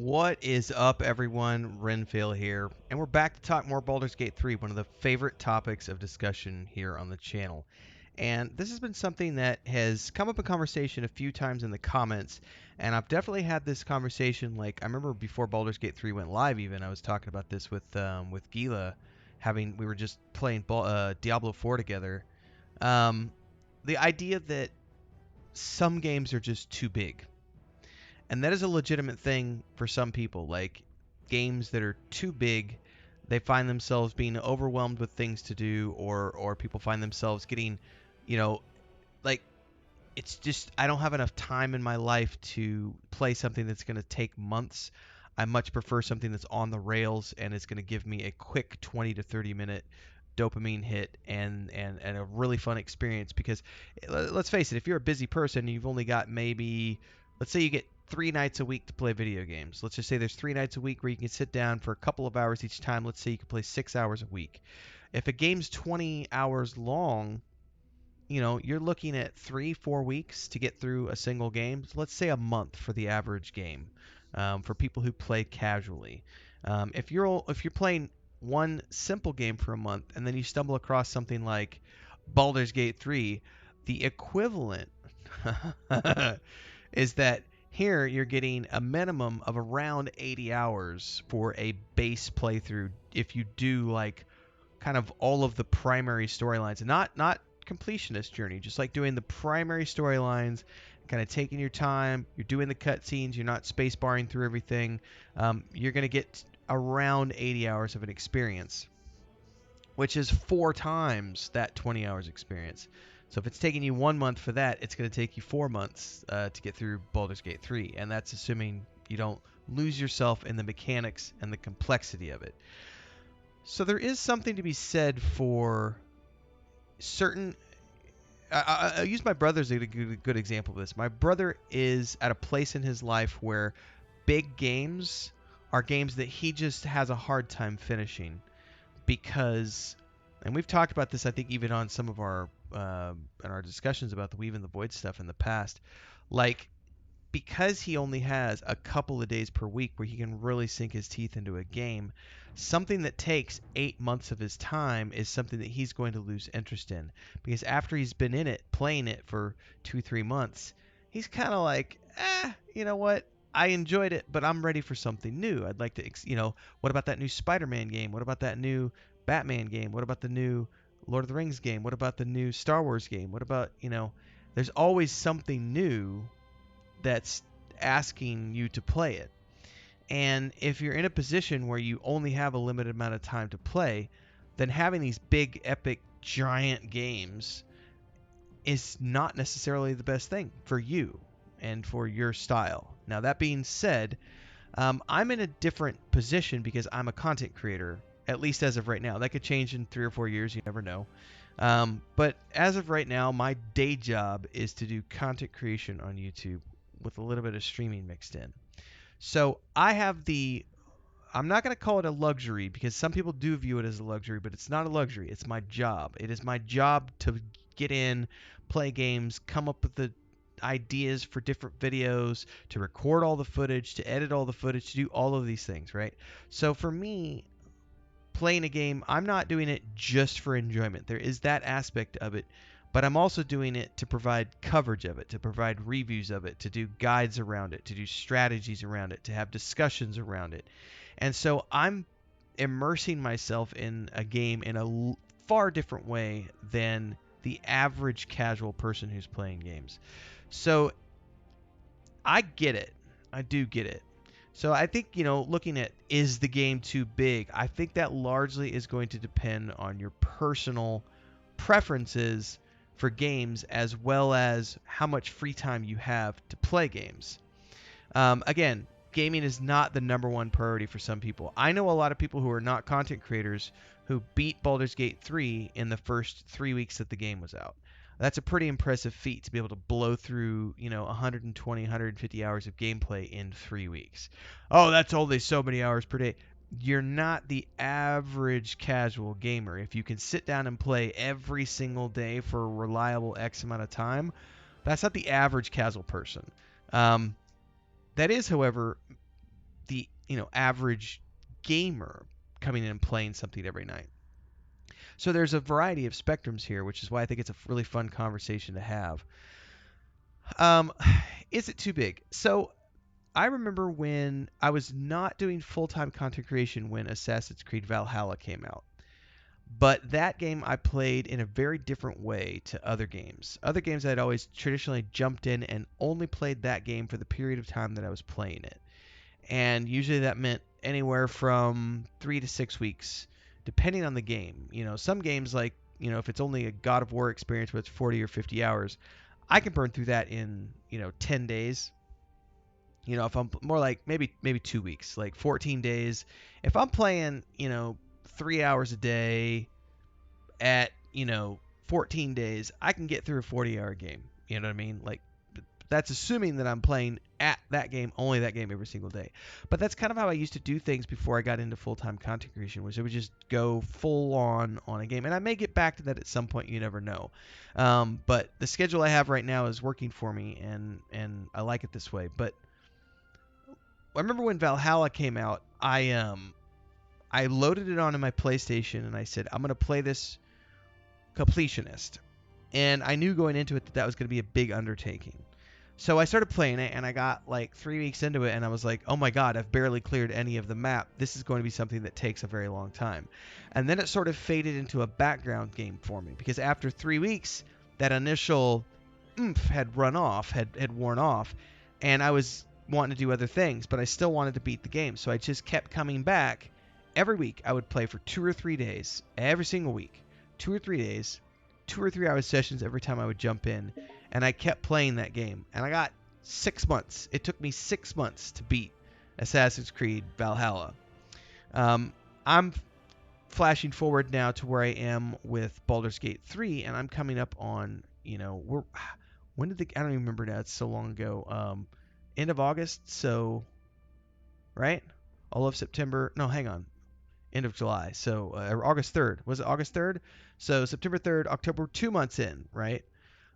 What is up, everyone? Renfail here, and we're back to talk more Baldur's Gate 3, one of the favorite topics of discussion here on the channel. And this has been something that has come up in conversation a few times in the comments, and I've definitely had this conversation. Like I remember before Baldur's Gate 3 went live, even I was talking about this with Gila, we were just playing Diablo 4 together. Um, the idea that some games are just too big, and that is a legitimate thing for some people. Like games that are too big, they find themselves being overwhelmed with things to do, or people find themselves getting, you know, like it's just I don't have enough time in my life to play something that's going to take months. I much prefer something that's on the rails and is going to give me a quick 20 to 30 minute dopamine hit and a really fun experience. Because let's face it, if you're a busy person and you've only got maybe, let's say you get 3 nights a week to play video games. Let's just say there's 3 nights a week where you can sit down for a couple of hours each time. Let's say you can play 6 hours a week. If a game's 20 hours long, you're looking at 3-4 weeks to get through a single game. Let's say a month for the average game, for people who play casually. If you're playing one simple game for a month and then you stumble across something like Baldur's Gate 3, the equivalent is that here you're getting a minimum of around 80 hours for a base playthrough if you do like kind of all of the primary storylines, and not completionist journey, just like doing the primary storylines, kind of taking your time. You're doing the cutscenes. You're not space barring through everything. You're going to get around 80 hours of an experience, which is 4 times that 20 hours experience. So if it's taking you 1 month for that, it's going to take you 4 months to get through Baldur's Gate 3, and that's assuming you don't lose yourself in the mechanics and the complexity of it. So there is something to be said for certain. I'll use my brother as a good example of this. My brother is at a place in his life where big games are games that he just has a hard time finishing because, and we've talked about this, I think, even on some of our in our discussions about the Weave and the Void stuff in the past, like because he only has a couple of days per week where he can really sink his teeth into a game, something that takes 8 months of his time is something that he's going to lose interest in. Because after he's been in it, playing it for 2-3 months, he's kind of like, you know what? I enjoyed it, but I'm ready for something new. I'd like to, what about that new Spider-Man game? What about that new Batman game? What about the new Lord of the Rings game? What about the new Star Wars game? What about, there's always something new that's asking you to play it. And if you're in a position where you only have a limited amount of time to play, then having these big, epic, giant games is not necessarily the best thing for you and for your style. Now, that being said, I'm in a different position because I'm a content creator, at least as of right now. That could change in 3 or 4 years. You never know. But as of right now, my day job is to do content creation on YouTube with a little bit of streaming mixed in. So I'm not going to call it a luxury because some people do view it as a luxury, but it's not a luxury. It's my job. It is my job to get in, play games, come up with the ideas for different videos, to record all the footage, to edit all the footage, to do all of these things, right? So for me, playing a game, I'm not doing it just for enjoyment. There is that aspect of it, but I'm also doing it to provide coverage of it, to provide reviews of it, to do guides around it, to do strategies around it, to have discussions around it. And so I'm immersing myself in a game in a far different way than the average casual person who's playing games. So I get it. I do get it. So I think, looking at is the game too big, I think that largely is going to depend on your personal preferences for games as well as how much free time you have to play games. Again, gaming is not the number one priority for some people. I know a lot of people who are not content creators who beat Baldur's Gate 3 in the first 3 weeks that the game was out. That's a pretty impressive feat to be able to blow through, 120, 150 hours of gameplay in 3 weeks. Oh, that's only so many hours per day. You're not the average casual gamer. If you can sit down and play every single day for a reliable X amount of time, that's not the average casual person. That is, however, the average gamer coming in and playing something every night. So there's a variety of spectrums here, which is why I think it's a really fun conversation to have. Um, is it too big? So I remember when I was not doing full-time content creation when Assassin's Creed Valhalla came out. But that game I played in a very different way to other games. Other games I'd always traditionally jumped in and only played that game for the period of time that I was playing it. And usually that meant anywhere from 3 to 6 weeks, depending on the game. Some games like, if it's only a God of War experience where it's 40 or 50 hours, I can burn through that in, 10 days. If I'm more like maybe 2 weeks, like 14 days. If I'm playing, 3 hours a day at 14 days, I can get through a 40-hour game. You know what I mean? Like, that's assuming that I'm playing at that game, only that game every single day. But that's kind of how I used to do things before I got into full-time content creation, which I would just go full on a game. And I may get back to that at some point. You never know. But the schedule I have right now is working for me, and I like it this way. But I remember when Valhalla came out, I loaded it onto my PlayStation and I said, I'm gonna play this completionist. And I knew going into it that was going to be a big undertaking. So I started playing it, and I got like 3 weeks into it, and I was like, oh my god, I've barely cleared any of the map. This is going to be something that takes a very long time. And then it sort of faded into a background game for me, because after 3 weeks, that initial oomph had worn off, and I was wanting to do other things, but I still wanted to beat the game. So I just kept coming back. Every week, I would play for 2 or 3 days, every single week. 2 or 3 days, 2 or 3 hour sessions every time I would jump in, and I kept playing that game. And I got 6 months. It took me 6 months to beat Assassin's Creed Valhalla. I'm flashing forward now to where I am with Baldur's Gate 3, and I'm coming up on, when did I don't even remember now. It's so long ago. End of August, so, right? All of September. No, hang on. End of July. So August 3rd. Was it August 3rd? So September 3rd, October, 2 months in, right?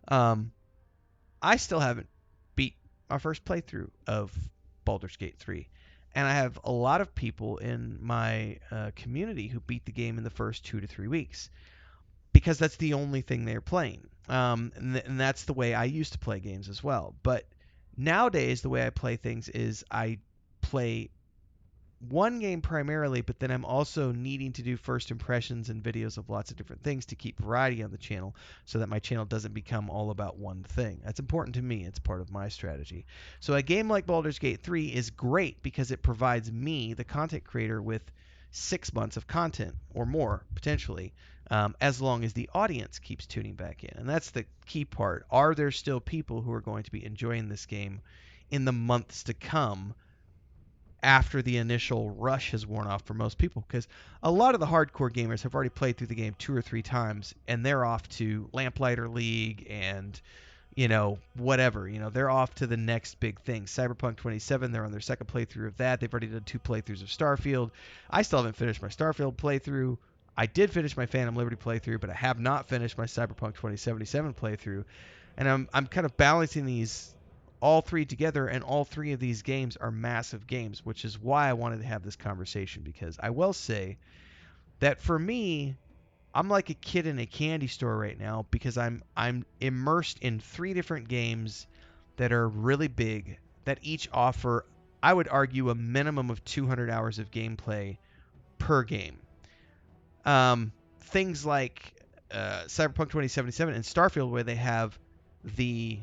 I still haven't beat our first playthrough of Baldur's Gate 3. And I have a lot of people in my community who beat the game in the first 2 to 3 weeks because that's the only thing they're playing. And that's the way I used to play games as well. But nowadays, the way I play things is I play one game primarily, but then I'm also needing to do first impressions and videos of lots of different things to keep variety on the channel so that my channel doesn't become all about one thing. That's important to me. It's part of my strategy. So a game like Baldur's Gate 3 is great because it provides me, the content creator, with 6 months of content or more, potentially, as long as the audience keeps tuning back in. And that's the key part. Are there still people who are going to be enjoying this game in the months to come after the initial rush has worn off for most people? Because a lot of the hardcore gamers have already played through the game 2 or 3 times, and they're off to Lamplighter League and, whatever. They're off to the next big thing. Cyberpunk 27, they're on their second playthrough of that. They've already done 2 playthroughs of Starfield. I still haven't finished my Starfield playthrough. I did finish my Phantom Liberty playthrough, but I have not finished my Cyberpunk 2077 playthrough. And I'm kind of balancing these all three together, and all three of these games are massive games, which is why I wanted to have this conversation, because I will say that for me, I'm like a kid in a candy store right now because I'm immersed in 3 different games that are really big, that each offer, I would argue, a minimum of 200 hours of gameplay per game. Things like Cyberpunk 2077 and Starfield, where they have the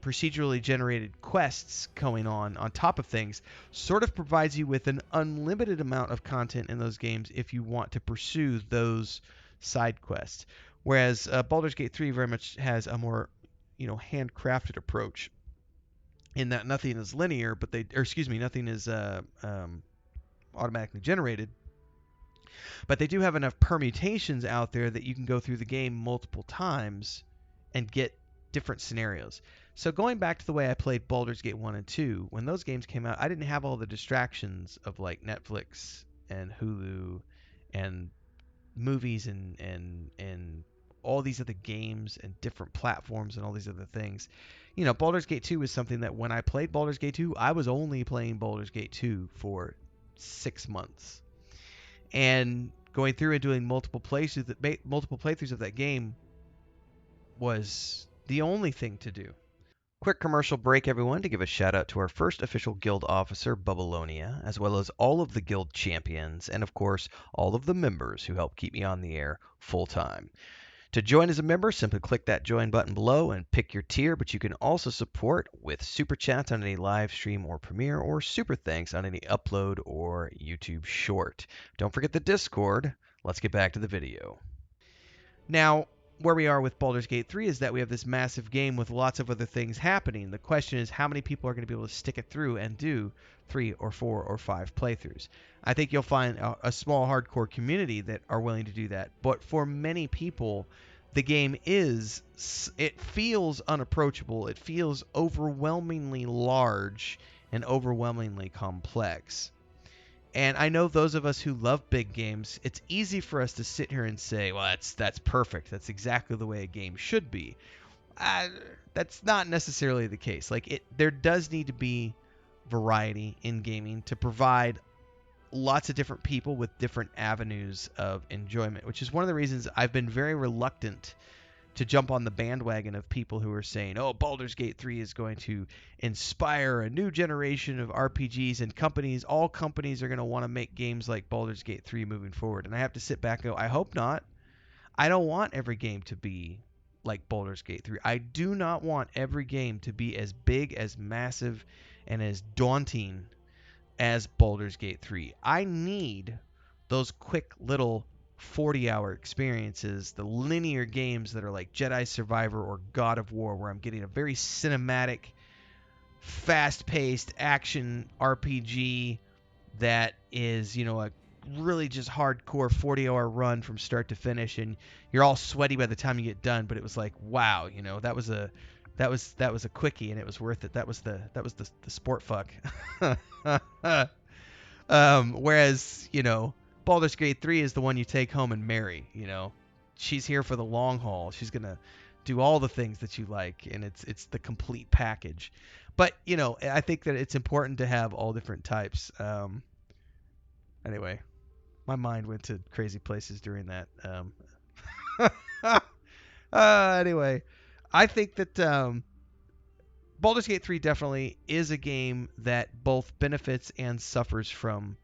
procedurally generated quests going on top of things, sort of provides you with an unlimited amount of content in those games if you want to pursue those side quests. Whereas Baldur's Gate 3 very much has a more, handcrafted approach in that nothing is linear, nothing is automatically generated. But they do have enough permutations out there that you can go through the game multiple times and get different scenarios. So going back to the way I played Baldur's Gate 1 and 2, when those games came out, I didn't have all the distractions of like Netflix and Hulu and movies and all these other games and different platforms and all these other things. Baldur's Gate 2 is something that when I played Baldur's Gate 2, I was only playing Baldur's Gate 2 for 6 months. And going through and doing multiple playthroughs of that game was the only thing to do. Quick commercial break, everyone, to give a shout out to our first official guild officer, Bubalonia, as well as all of the guild champions, and of course, all of the members who help keep me on the air full time. To join as a member, simply click that join button below and pick your tier, but you can also support with SuperChats on any live stream or premiere, or SuperThanks on any upload or YouTube short. Don't forget the Discord. Let's get back to the video. Now, where we are with Baldur's Gate 3 is that we have this massive game with lots of other things happening. The question is how many people are going to be able to stick it through and do 3 or 4 or 5 playthroughs. I think you'll find a small hardcore community that are willing to do that. But for many people, the game it feels unapproachable. It feels overwhelmingly large and overwhelmingly complex. And I know those of us who love big games, it's easy for us to sit here and say, well, that's perfect. That's exactly the way a game should be. That's not necessarily the case. There does need to be variety in gaming to provide lots of different people with different avenues of enjoyment, which is one of the reasons I've been very reluctant to jump on the bandwagon of people who are saying, oh, Baldur's Gate 3 is going to inspire a new generation of RPGs, and all companies are going to want to make games like Baldur's Gate 3 moving forward. And I have to sit back and go, I hope not. I don't want every game to be like Baldur's Gate 3. I do not want every game to be as big, as massive, and as daunting as Baldur's Gate 3. I need those quick little 40-hour experiences, the linear games that are like Jedi Survivor or God of War, where I'm getting a very cinematic, fast-paced action RPG that is, a really just hardcore 40-hour run from start to finish, and you're all sweaty by the time you get done. But it was like, wow, that was a quickie, and it was worth it. That was the sport fuck. Whereas, Baldur's Gate 3 is the one you take home and marry, She's here for the long haul. She's going to do all the things that you like, and it's the complete package. But, I think that it's important to have all different types. Anyway, my mind went to crazy places during that. Anyway, I think that Baldur's Gate 3 definitely is a game that both benefits and suffers from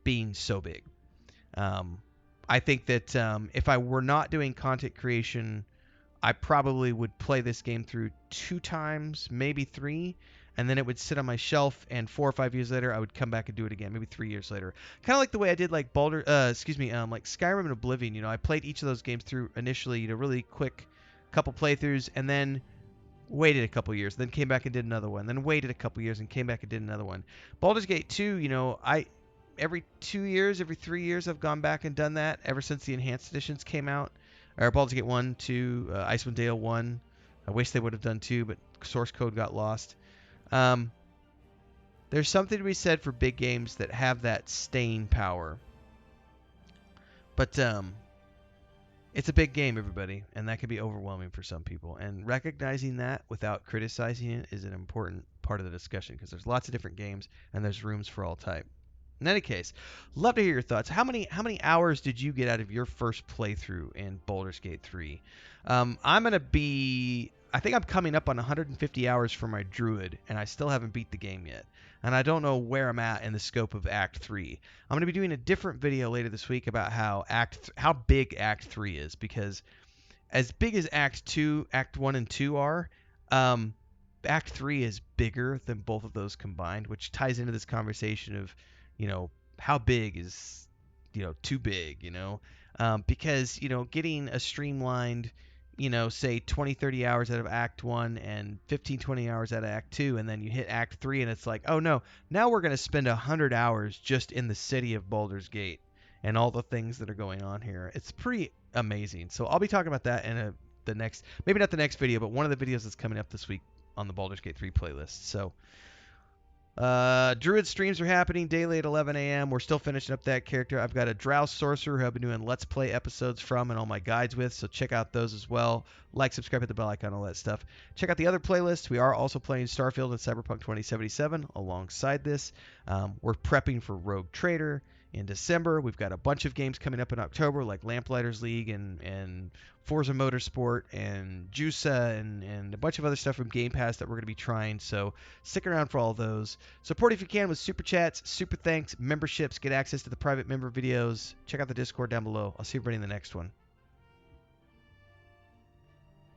being so big. I think that if I were not doing content creation, I probably would play this game through 2 times, maybe 3, and then it would sit on my shelf, and 4 or 5 years later, I would come back and do it again, maybe 3 years later. Kind of like the way I did like like Skyrim and Oblivion. I played each of those games through initially, really quick, couple playthroughs, and then waited a couple years, then came back and did another one, then waited a couple years and came back and did another one. Baldur's Gate 2, every 2 years, every 3 years, I've gone back and done that ever since the enhanced editions came out. Or Baldur's Gate 1, 2, Icewind Dale 1. I wish they would have done 2, but source code got lost. There's something to be said for big games that have that staying power. But it's a big game, everybody, and that can be overwhelming for some people. And recognizing that without criticizing it is an important part of the discussion, because there's lots of different games and there's rooms for all type. In any case, love to hear your thoughts. How many hours did you get out of your first playthrough in Baldur's Gate 3? I think I'm coming up on 150 hours for my druid, and I still haven't beat the game yet. And I don't know where I'm at in the scope of Act 3. I'm going to be doing a different video later this week about how big Act 3 is, because as big as Act 1 and 2 are, Act 3 is bigger than both of those combined, which ties into this conversation of, how big is, too big, because, getting a streamlined, say 20, 30 hours out of Act 1 and 15, 20 hours out of Act 2, and then you hit Act 3 and it's like, oh no, now we're going to spend 100 hours just in the city of Baldur's Gate and all the things that are going on here. It's pretty amazing. So I'll be talking about that in maybe not the next video, but one of the videos that's coming up this week on the Baldur's Gate 3 playlist. So Druid streams are happening daily at 11 a.m. We're still finishing up that character. I've got a Drow Sorcerer who I've been doing Let's Play episodes from and all my guides with, so check out those as well. Like, subscribe, hit the bell icon, all that stuff. Check out the other playlists. We are also playing Starfield and Cyberpunk 2077 alongside this. We're prepping for Rogue Trader in December. We've got a bunch of games coming up in October, like Lamplighters League and Forza Motorsport and Juica and a bunch of other stuff from Game Pass that we're going to be trying. So stick around for all those. Support if you can with Super Chats, Super Thanks, memberships. Get access to the private member videos. Check out the Discord down below. I'll see everybody in the next one.